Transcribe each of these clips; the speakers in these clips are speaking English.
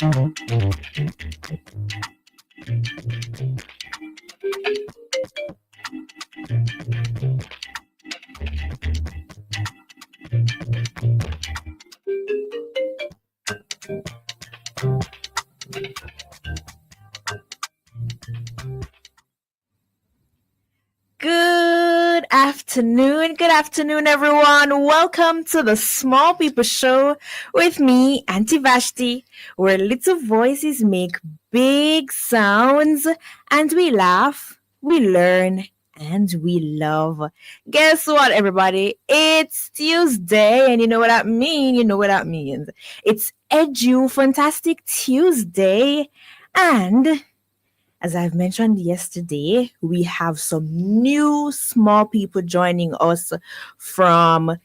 Good afternoon, everyone. Welcome to the Small People Show with me, Aunty Vashti, where little voices make big sounds and we laugh, we learn, and we love. Guess what, everybody? It's Tuesday, and you know what that means? You know what that means. It's Edu Fantastic Tuesday, and as I've mentioned yesterday, we have some new small people joining us from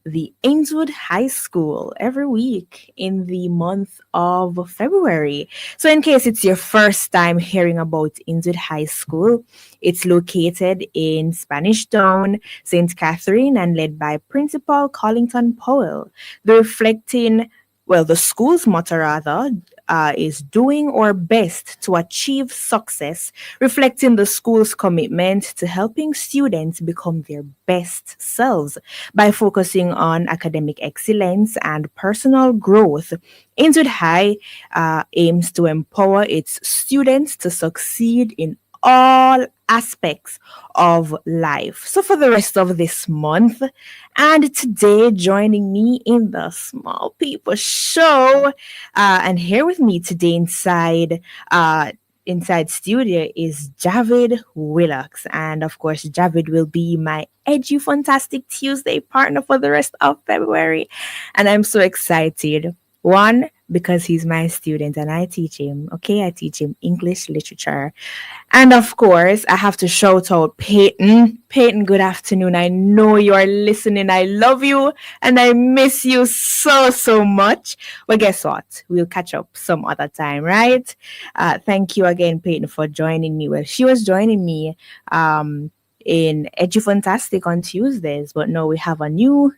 the Ainswood High School every week in the month of February. So, in case it's your first time hearing about Ainswood High School, it's located in Spanish Town, St. Catherine, and led by Principal Collington Powell. The school's motto rather is doing our best to achieve success, reflecting the school's commitment to helping students become their best selves by focusing on academic excellence and personal growth. Ainswood High aims to empower its students to succeed in all aspects of life. So for the rest of this month and today, joining me in the Small People Show, and here with me today inside studio is Javid Willocks, and of course Javid will be my Edu Fantastic Tuesday partner for the rest of February, and I'm so excited. One, because he's my student and I teach him. Okay, I teach him English literature. And of course, I have to shout out Peyton. Peyton, good afternoon. I know you are listening. I love you and I miss you so, so much. Well, guess what? We'll catch up some other time, right? Thank you again, Peyton, for joining me. Well, she was joining me in Edu Fantastic on Tuesdays, but no, we have a new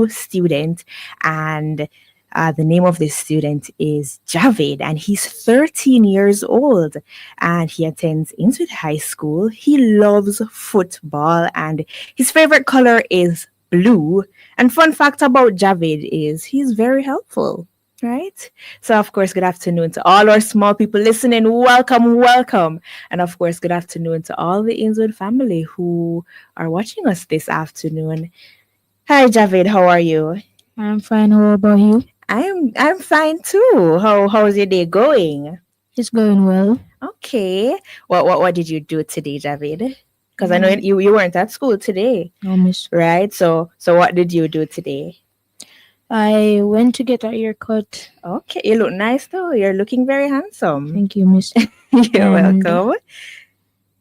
student, and the name of this student is Javid, and he's 13 years old, and he attends Ainswood High School. He loves football, and his favorite color is blue. And fun fact about Javid is he's very helpful, right? So, of course, good afternoon to all our small people listening. Welcome, welcome. And, of course, good afternoon to all the Ainswood family who are watching us this afternoon. Hi, Javid. How are you? I'm fine. How about you? I'm fine too. How's your day going? It's going well. Okay. What did you do today, Javid? Because I know you weren't at school today. No, miss. Right? So what did you do today? I went to get a haircut. Okay. You look nice though. You're looking very handsome. Thank you, miss. You're And welcome.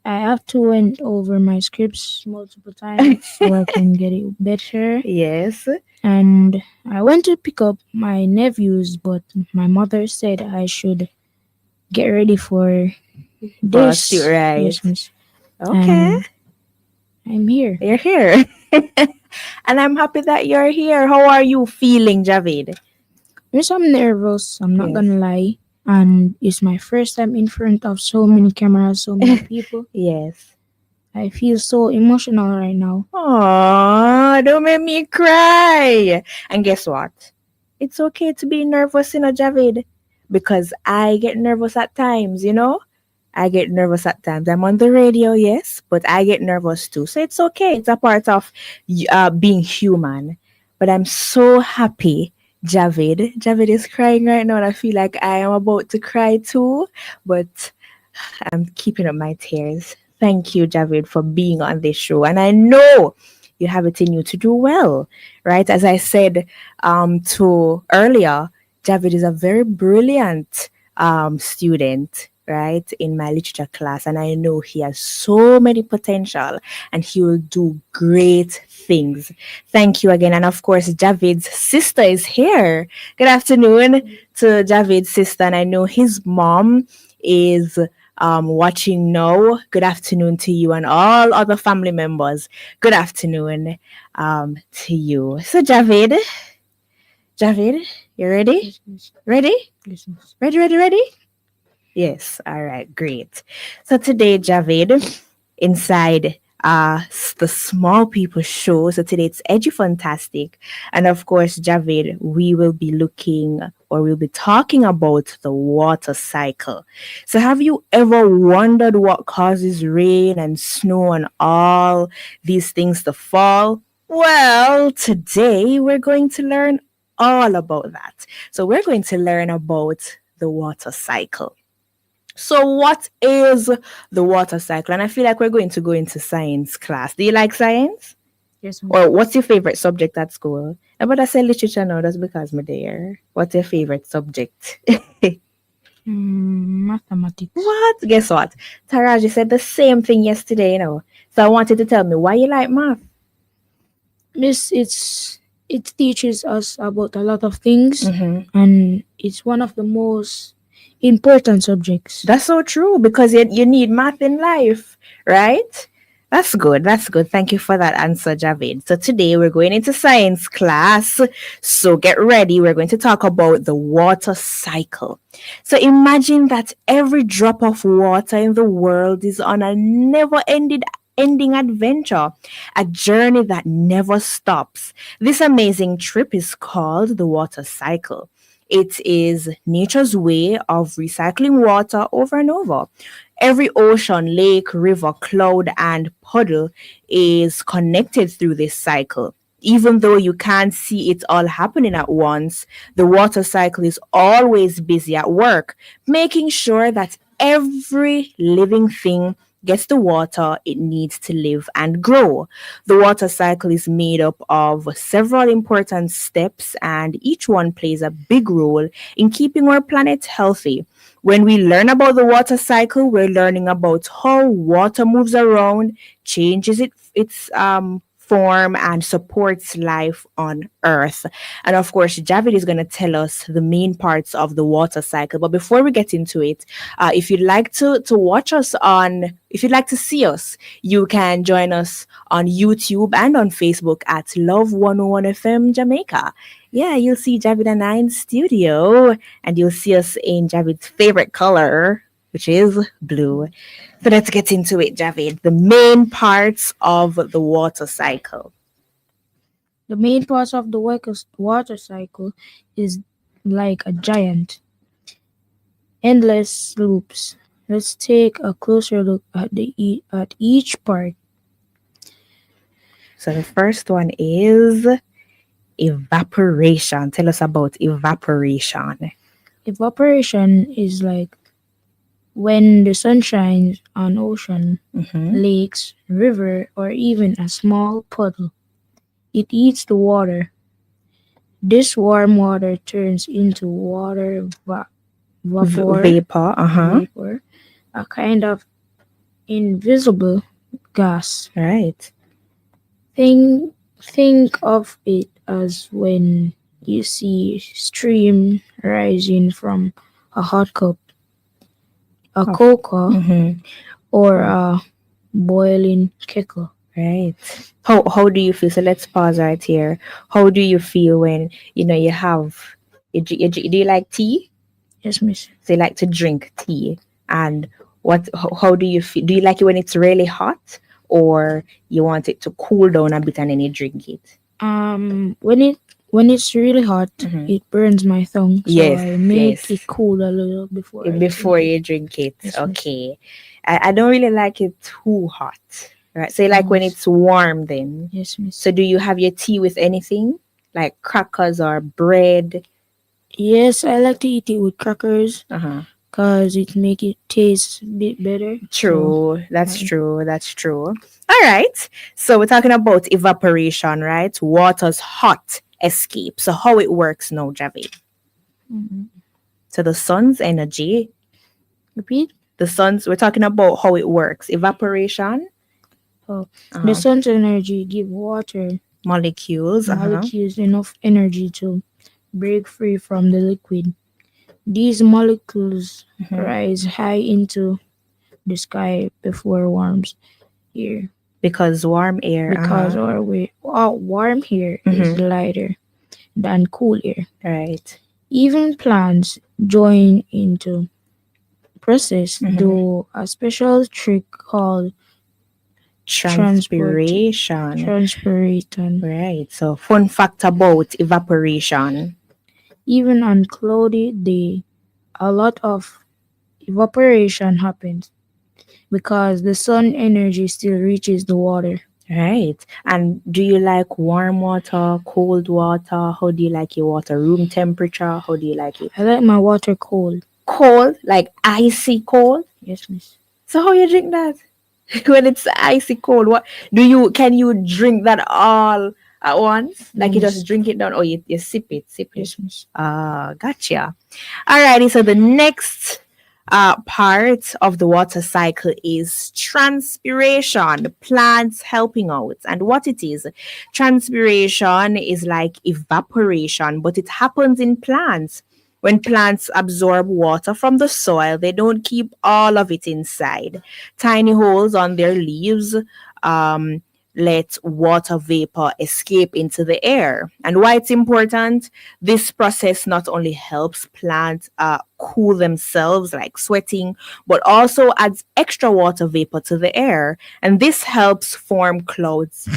I have to went over my scripts multiple times so I can get it better. Yes. And I went to pick up my nephews, but my mother said I should get ready for this. Right. Yes, miss. Okay. And I'm here. You're here. And I'm happy that you're here. How are you feeling, Javid? Miss, I'm nervous. I'm not Yes. gonna lie. And it's my first time in front of so many cameras, so many people. Yes. I feel so emotional right now. Aww, don't make me cry. And guess what? It's okay to be nervous, Javid, because I get nervous at times, I get nervous at times. I'm on the radio, yes, but I get nervous too. So it's okay. It's a part of being human. But I'm so happy. Javid is crying right now, and I feel like I am about to cry too, but I'm keeping up my tears. Thank you, Javid, for being on this show. And I know you have it in you to do well, right? As I said to earlier, Javid is a very brilliant student, right, in my literature class. And I know he has so many potential and he will do great things. Thank you again. And of course, Javid's sister is here. Good afternoon to Javid's sister. And I know his mom is watching now. Good afternoon to you and all other family members. Good afternoon to you. So Javid, You ready? Yes, miss. Ready? Yes, miss. Ready, ready, ready? Yes. All right. Great. So today, Javid, inside the Small People Show. So today it's Edgy Fantastic, and of course, Javid, we will be looking or we'll be talking about the water cycle. So have you ever wondered what causes rain and snow and all these things to fall? Well, today we're going to learn all about that. So we're going to learn about the water cycle. So, what is the water cycle? And I feel like we're going to go into science class. Do you like science? Yes, miss. Or what's your favorite subject at school? But I say literature now, that's because I'm there. What's your favorite subject? Mathematics. What? Guess what? Taraji said the same thing yesterday, So I wanted to tell me why you like math. Miss, it teaches us about a lot of things, and it's one of the most important subjects. That's so true because you need math in life, right? That's good. That's good. Thank you for that answer, Javed. So today we're going into science class. So get ready. We're going to talk about the water cycle. So imagine that every drop of water in the world is on a never ending adventure, a journey that never stops. This amazing trip is called the water cycle. It is nature's way of recycling water over and over. Every ocean, lake, river, cloud, and puddle is connected through this cycle. Even though you can't see it all happening at once, the water cycle is always busy at work, making sure that every living thing gets the water it needs to live and grow. The water cycle is made up of several important steps, and each one plays a big role in keeping our planet healthy. When we learn about the water cycle, we're learning about how water moves around, changes its form, and supports life on Earth. And of course, Javid is going to tell us the main parts of the water cycle. But before we get into it, if you'd like to watch us if you'd like to see us, you can join us on YouTube and on Facebook at Love 101 FM Jamaica. Yeah, you'll see Javid and I in studio, and you'll see us in Javid's favorite color, which is blue. So let's get into it, Javid. The main parts of the water cycle. The main parts of the water cycle is like a giant, endless loops. Let's take a closer look at each part. So the first one is evaporation. Tell us about evaporation. Evaporation is like when the sun shines on ocean, lakes, river, or even a small puddle. It eats the water. This warm water turns into water Vapor. vapor, a kind of invisible gas. Right. Think of it as when you see steam rising from a hot cup, a cocoa, or a boiling kettle. Right. How do you feel? So let's pause right here. How do you feel when you have do you like tea? Yes, miss. So you like to drink tea, and how do you feel? Do you like it when it's really hot, or you want it to cool down a bit and then you drink it? When it's really hot, it burns my tongue, so Yes, I make yes. it cool a little before Before you drink it. Yes, miss. Okay. I don't really like it too hot. Right. So you like when Yes. it's warm then. Yes, miss. So do you have your tea with anything? Like crackers or bread? Yes, I like to eat it with crackers Uh-huh. because it make it taste a bit better. True. That's true. That's true. All right. So we're talking about evaporation, right? Water's hot escape. So how it works now, Javi? So the sun's energy. Repeat. We're talking about how it works. Evaporation. The sun's energy give water Molecules. molecules enough energy to break free from the liquid. These molecules rise high into the sky before warms air. Because warm air. Because warm air is lighter than cool air. Right. Even plants join into process Mhm. do a special trick called transport Transpiration. transpiration. Right. So, fun fact about evaporation. Even on cloudy day, a lot of evaporation happens because the sun energy still reaches the water. Right. And do you like warm water, cold water? How do you like your water? Room temperature? How do you like it? I like my water cold. Cold, like icy cold. Yes, miss. So how you drink that? When it's icy cold, what do you can you drink that all at once? No, Like you just miss. drink it down or you sip it, sip it. Yes, miss. Ah, gotcha. Alrighty, so the next part of the water cycle is transpiration, plants helping out. And what it is, transpiration is like evaporation, but it happens in plants. When plants absorb water from the soil, they don't keep all of it inside. Tiny holes on their leaves um, let water vapor escape into the air. And why it's important? This process not only helps plants cool themselves, like sweating, but also adds extra water vapor to the air. And this helps form clouds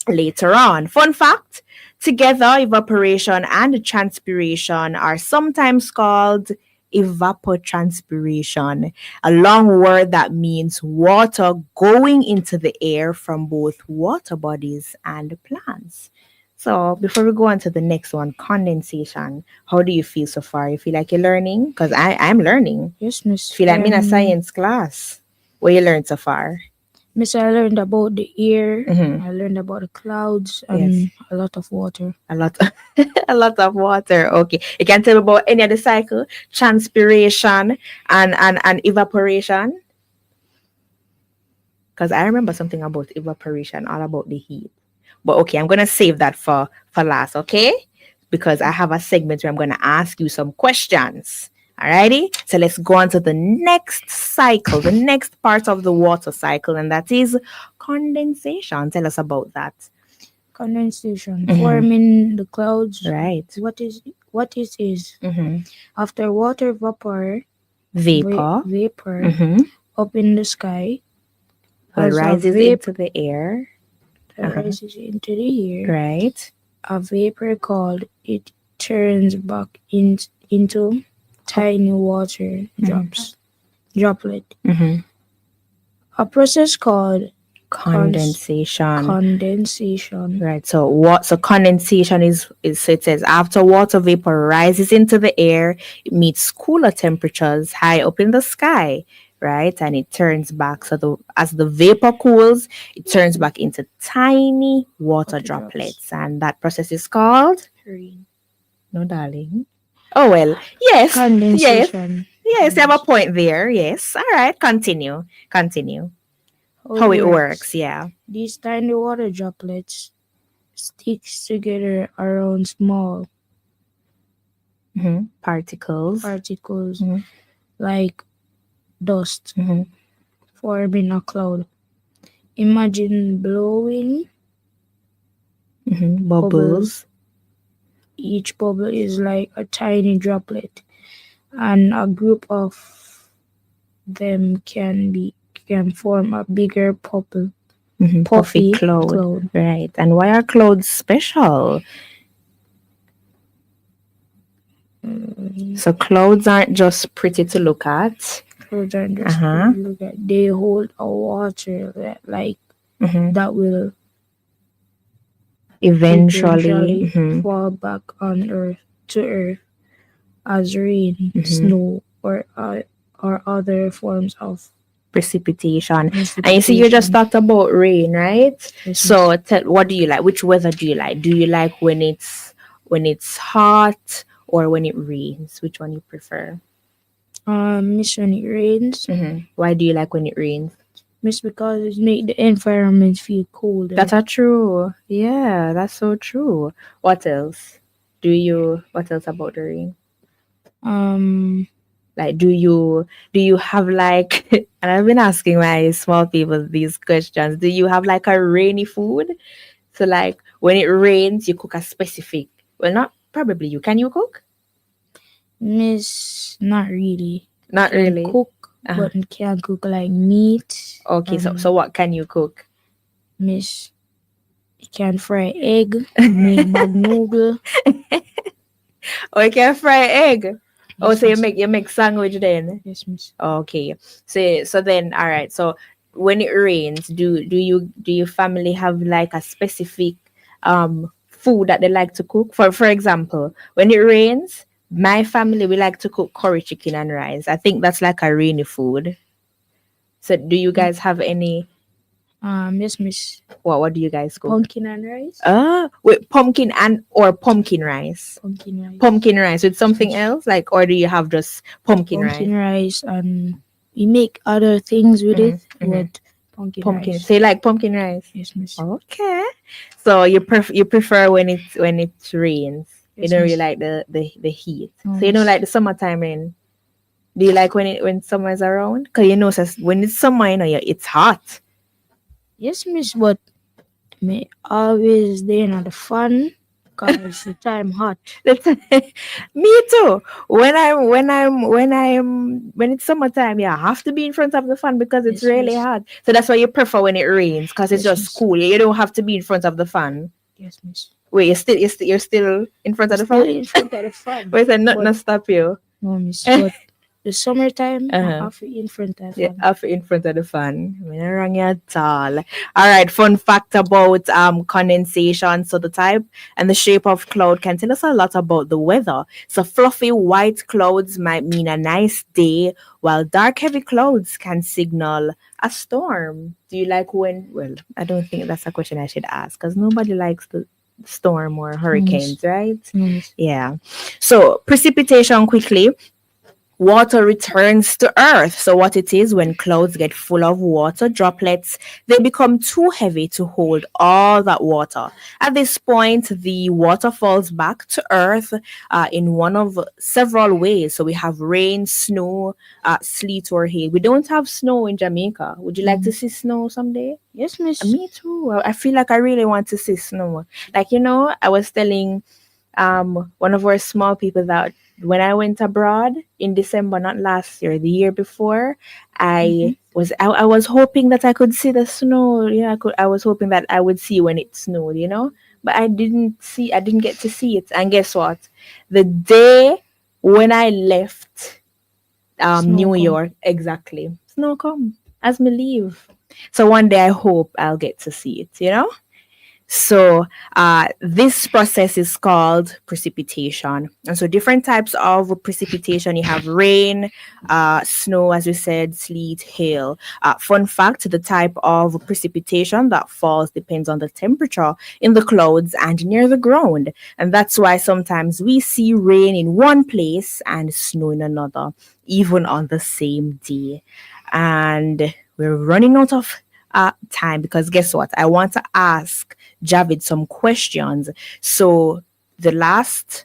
later on. Fun fact, together, evaporation and transpiration are sometimes called evapotranspiration, a long word that means water going into the air from both water bodies and plants. So, before we go on to the next one, condensation, how do you feel so far? You feel like you're learning? Because I'm learning. Yes, miss. Feel like I'm in a science class. What you learned so far? Miss, I learned about the air. Mm-hmm. I learned about the clouds Yes. and a lot of water. A lot, a lot of water. Okay, you can tell me about any of the cycle, transpiration and evaporation. Because I remember something about evaporation, all about the heat. But okay, I'm gonna save that for last. Okay, because I have a segment where I'm gonna ask you some questions. Alrighty, so let's go on to the next cycle, the next part of the water cycle, and that is condensation. Tell us about that. Condensation Mhm. forming the clouds. Right. What it is Mm-hmm. after water Vapor. vapor Mm-hmm. up in the sky Well, as a rises vapor into the air. Uh-huh. rises into the air. Right. A vapor called it turns back into tiny water droplet. Mm-hmm. A process called Condensation. condensation. Right. So what? So condensation is so it says after water vapor rises into the air, it meets cooler temperatures high up in the sky. Right, and it turns back. So as the vapor cools, it turns back into tiny water Water drops. droplets, and that process is called. Rain. No, darling. Oh well, yes, yes, Condensation. yes. You have a point there. Yes. All right. Continue. Continue. How How it it works. works. Yeah. These tiny water droplets sticks together around small Mm-hmm. Particles. particles Mm-hmm. like dust, Mm-hmm. forming a cloud. Imagine blowing Mm-hmm. bubbles. Bubbles. Each bubble is like a tiny droplet, and a group of them can form a bigger Mm-hmm. Puffy puffy cloud. cloud. Right. And why are clouds special? So clouds aren't just pretty to look at. Clouds are Uh just huh. look at they hold a water Mm-hmm. that will Eventually. eventually Mm-hmm. fall back on earth as rain, Mm-hmm. snow, or other forms of Precipitation. And you see, you just precipitation. talked about rain, right? Yes, miss. So, what do you like? Which weather do you like? Do you like when it's hot or when it rains? Which one you prefer? Miss, when it rains, Mm-hmm. Why do you like when it rains? miss, because it make the environment feel colder. That's a true. Yeah, that's so true. What else? What else about the rain? Um, Like, do you have like, and I've been asking my small people these questions. Do you have like a rainy food? So like when it rains, you cook a specific. Well, not probably you. Can you cook? Miss, not really. Not Can really. cook, Uh-huh. but can't cook like meat. Okay, so what can you cook? Miss, can fry egg, make bag noodle. Or you can fry egg. Oh, Yes, so you miss. make sandwich then. Yes, miss. Okay. So then all right. So when it rains, do you family have like a specific food that they like to cook? For example, when it rains, my family we like to cook curry chicken and rice. I think that's like a rainy food. So do you guys have any Yes, miss. what do you guys cook? Pumpkin and rice. With pumpkin and or pumpkin rice. Pumpkin rice. Pumpkin rice with Yes, something miss. else like or do you have just pumpkin rice? Pumpkin rice, and we make other things with it, Mm-hmm. but pumpkin Pumpkin. rice. So you like pumpkin rice? Yes, miss. Okay. So you prefer when it rains. You Yes, don't really miss. like the heat. No, So you don't miss. like the summertime rain. Do you like when summer's around? Cause you know when it's summer, yeah, it's hot. Yes, miss, but me always there at the fun, cause the time hot. That's me too. When it's summertime, yeah, I have to be in front of the fan because it's Yes, really miss. hot. So that's why you prefer when it rains because it's Yes, just miss. cool. You don't have to be in front of the fan. Yes, miss. Wait, you're still in front We of the still fan? in front of the fun, Wait, and not but not stop you. no, miss. But the summertime, I Uh-huh. have to in front of the Yeah, fun. up in front of the fan. I mean, not wrong at all. All right, fun fact about condensation. So the type and the shape of cloud can tell us a lot about the weather. So fluffy white clouds might mean a nice day, while dark heavy clouds can signal a storm. Do you like when? Well, I don't think that's a question I should ask because nobody likes the storm or No, miss. hurricanes, right? No, miss. Yeah. So precipitation quickly. Water returns to earth. So what it is when clouds get full of water droplets, they become too heavy to hold all that water. At this point, the water falls back to earth in one of several ways. So we have rain, snow, sleet, or hail. We don't have snow in Jamaica. Would you like to see snow someday? Yes, miss. Me too. I feel like I really want to see snow. Like, I was telling one of our small people that when I went abroad in December, not last year, the year before, I was hoping that I could see the snow. I was hoping that I would see when it snowed. But I didn't get to see it. And guess what? The day when I left Snow New come. York, exactly, snow come as me leave. So one day I hope I'll get to see it. So this process is called precipitation. And so different types of precipitation, you have rain, snow, as we said, sleet, hail. Fun fact, the type of precipitation that falls depends on the temperature in the clouds and near the ground. And that's why sometimes we see rain in one place and snow in another, even on the same day. And we're running out of time because guess what? I want to ask Javid some questions. So the last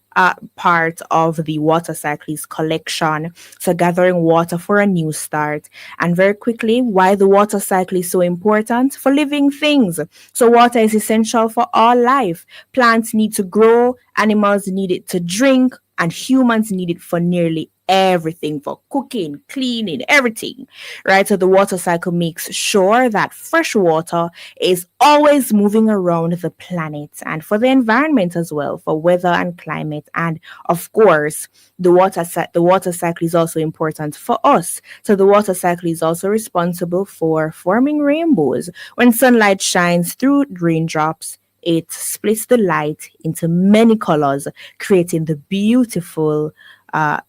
part of the water cycle is collection, so gathering water for a new start. And very quickly, why the water cycle is so important for living things. So water is essential for all life. Plants need to grow, animals need it to drink, and humans need it for nearly everything, for cooking, cleaning, everything, right? So the water cycle makes sure that fresh water is always moving around the planet and for the environment as well, for weather and climate. And of course, the water cycle is also important for us. So the water cycle is also responsible for forming rainbows. When sunlight shines through raindrops, it splits the light into many colors, creating the beautiful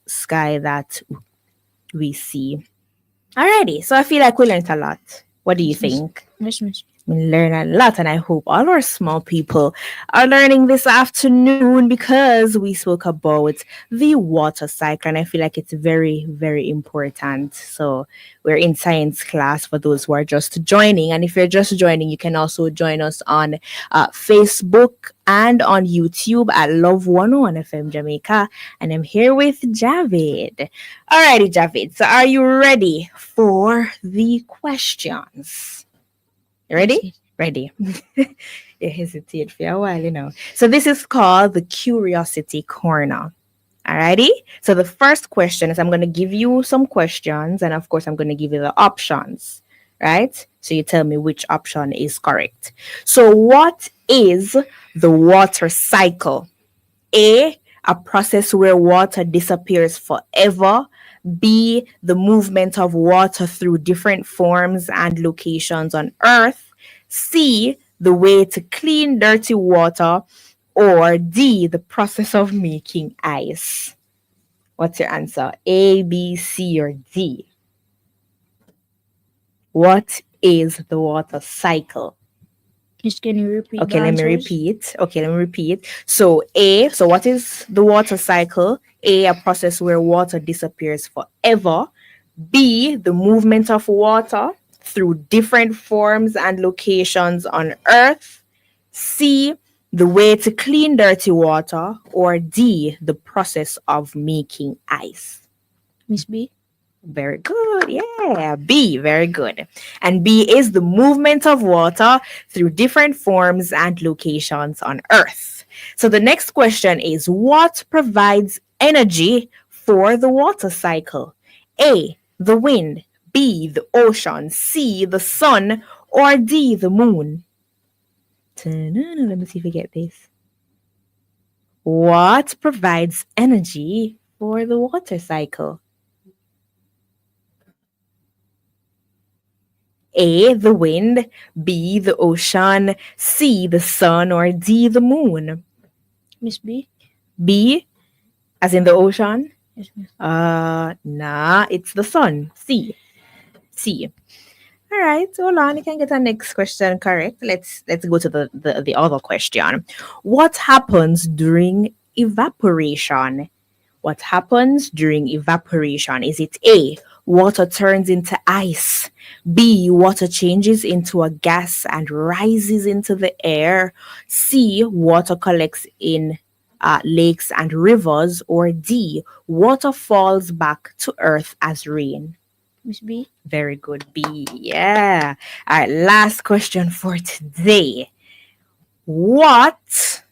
sky that we see. Alrighty, so I feel like we learned a lot. What do you Yes, miss. think? Yes, miss. We learn a lot, and I hope all our small people are learning this afternoon because we spoke about the water cycle, and I feel like it's very, very important. So, we're in science class for those who are just joining, and if you're just joining, you can also join us on Facebook and on YouTube at Love 101 FM Jamaica. And I'm here with Javid. Alrighty, Javid. So, are you ready for the questions? You Yes, ready? miss. Ready. You hesitate for a while. So this is called the Curiosity Corner. Alrighty. So the first question is I'm going to give you some questions, and of course, I'm going to give you the options, right? So you tell me which option is correct. So, what is the water cycle? A process where water disappears forever. B, the movement of water through different forms and locations on Earth. C, the way to clean dirty water. Or D, the process of making ice. What's your answer? A, B, C, or D? What is the water cycle? Miss, can you repeat the Okay, let me answers? repeat. So so what is the water cycle? A process where water disappears forever. B, the movement of water through different forms and locations on Earth. C, the way to clean dirty water. Or D, the process of making ice. Miss B? Very good. Yeah. B. Very good. And B is the movement of water through different forms and locations on Earth. So the next question is what provides energy for the water cycle? A. The wind. B. The ocean. C. The sun. Or D. The moon. Let me see if we get this. What provides energy for the water cycle? A, the wind, B, the ocean, C, the sun, or D, the moon. Miss B? B, as in the ocean? Yes, miss. Nah, it's the sun. C. C. All right, hold on. You can get our next question correct. Let's go to the other question. What happens during evaporation? What happens during evaporation? Is it A, water turns into ice? B, water changes into a gas and rises into the air? C, water collects in lakes and rivers? Or D, water falls back to earth as rain? Miss B? Very good, B. Yeah. All right, last question for today. What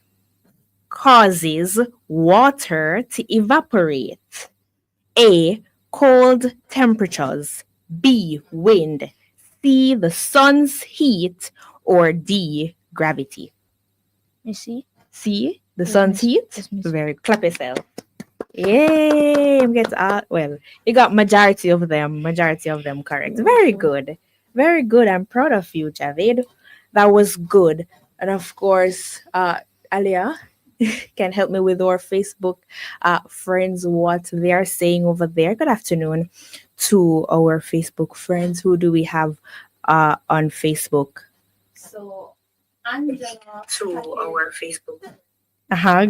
causes water to evaporate? A, cold temperatures. B, wind. C, the sun's heat. Or D, gravity. Miss C? C, the Yes, sun's miss. heat. Yes, miss. Very clap yourself. Yay! I'm getting well, you got majority of them correct. Very good. Very good. I'm proud of you, Javid. That was good. And of course, Alia can help me with our Facebook friends what they are saying over there. Good afternoon to our Facebook friends. Who do we have on Facebook? So Angela To Hackett, our Facebook.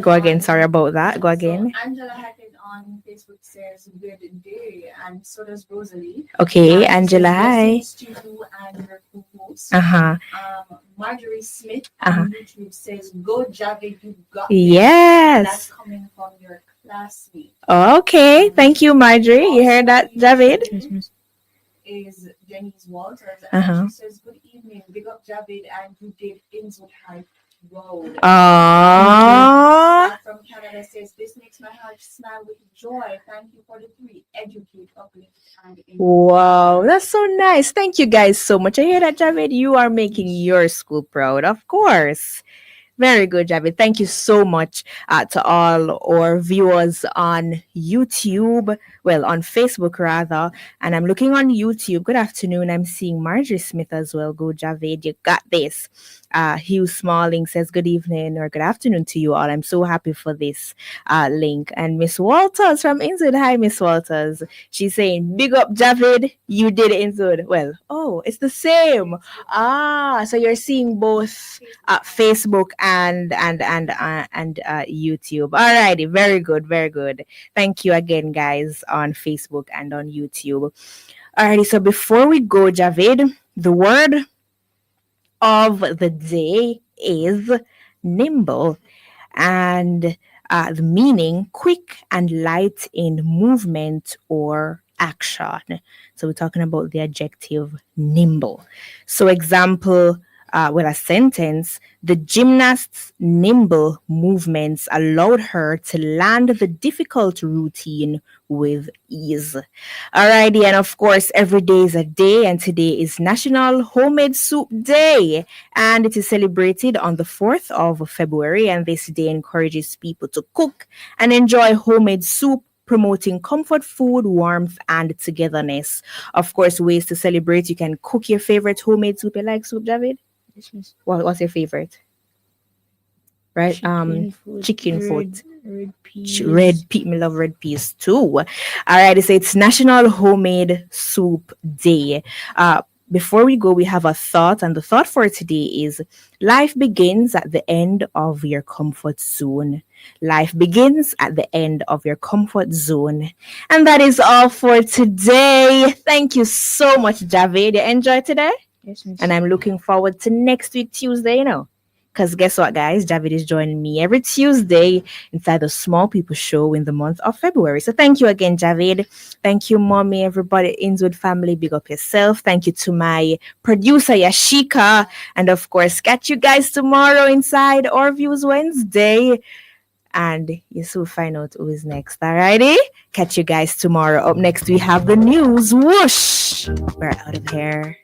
Go again. Sorry about that. Go again. So Angela Hackett on Facebook says good day, and so does Rosalie. Okay, And Angela, says hi. blessings to you and your co-host. Uh-huh. Marjorie Smith Uh-huh. on YouTube says, "Go Javid, you got this." Yes. That's coming from your classmate. Okay. Thank you, Marjorie. You heard that, Javid? Yes, miss. Is Denise Walters, Uh-huh. and she says, "Good evening, big up Javid, and you did Innswood High Road." Aww. From Canada says, "This makes my heart smile with joy. Thank you for the three: educate, uplift, and inspire." Wow, that's so nice. Thank you guys so much. I hear that, Javid. You are making your school proud, of course. Very good, Javid. Thank you so much to all our viewers on YouTube, well, on Facebook rather. And I'm looking on YouTube. Good afternoon. I'm seeing Marjorie Smith as well. Go, Javid. You got this. Hugh Smalling says good evening or good afternoon to you all. I'm so happy for this link. And Miss Walters from Innswood. Hi, Miss Walters. She's saying, big up, Javid. You did it, Innswood. Well, oh, it's the same. So you're seeing both Facebook and YouTube. Alrighty, very good, very good. Thank you again, guys, on Facebook and on YouTube. Alrighty, so before we go, Javid, the word of the day is nimble, and the meaning quick and light in movement or action. So we're talking about the adjective nimble. So example a sentence, the gymnast's nimble movements allowed her to land the difficult routine with ease. Alrighty, and of course, every day is a day, and today is National Homemade Soup Day, and it is celebrated on the 4th of February. And this day encourages people to cook and enjoy homemade soup, promoting comfort food, warmth, and togetherness. Of course, ways to celebrate: you can cook your favorite homemade soup. You like soup, David? Yes, miss. What's your favorite? Right? Chicken foot. Red peas. Red pea. Me love red peas too. All right, so it's National Homemade Soup Day. Before we go, we have a thought, and the thought for today is: life begins at the end of your comfort zone. Life begins at the end of your comfort zone. And that is all for today. Thank you so much, Javid. You enjoyed today? Yes, miss. And I'm looking forward to next week, Tuesday, Because guess what, guys? Javid is joining me every Tuesday inside the Small People Show in the month of February. So thank you again, Javid. Thank you, Mommy, everybody, Inwood family. Big up yourself. Thank you to my producer, Yashika. And of course, catch you guys tomorrow inside Our Views Wednesday. And you will find out who is next. Alrighty? Catch you guys tomorrow. Up next, we have the news. Whoosh! We're out of here.